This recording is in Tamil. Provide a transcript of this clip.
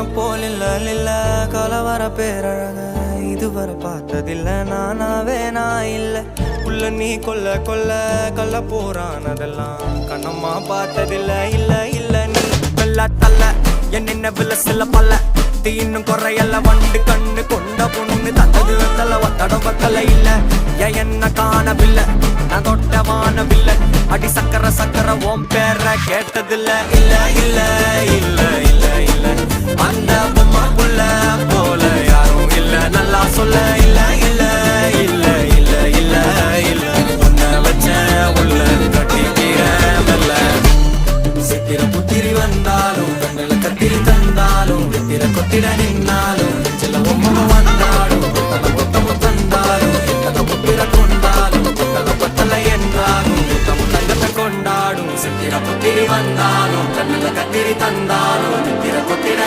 போல் இல்ல கலவர பேரழக இதுவரை பார்த்ததில்ல நானாவே நான் இல்ல உள்ள நீ கொல்ல கொல்ல கல்ல போறானதெல்லாம் கண்ணம்மா பார்த்ததில்ல இல்ல நீ வெள்ள தள்ள என்ன வில சில பல்ல இன்னும் குறையல்ல வண்டு கண்ணு கொண்ட பொண்ணு தந்தது வெத்தல ஒத்தடம் வெத்தல இல்ல என்ன காணவில்லை நான் தொட்ட வானவில்லை அடி சக்கர ஓம் பேர கேட்டதில்ல இல்ல அந்த பொம்மாக்குள்ள போல யாரும் இல்ல நல்லா சொல்ல இல்ல உன்னை வச்ச உள்ள கட்டிக்கிற மெல்ல சித்திர புத்திரி வந்தாலும் கண்ணுல கத்திரி தந்தாலும் வெத்திர கொத்திர நின்னாலும் சில பொம்மை வந்தாலும் கொத்தமும் தந்தாலும் எத்தனை புத்திர கொண்டாலும் கொத்தலை என்றாலும் தங்கத்தை கொண்டாடும் சித்திர புத்திரி வந்தாலும் கண்ணுல கத்திரி தந்தாலும்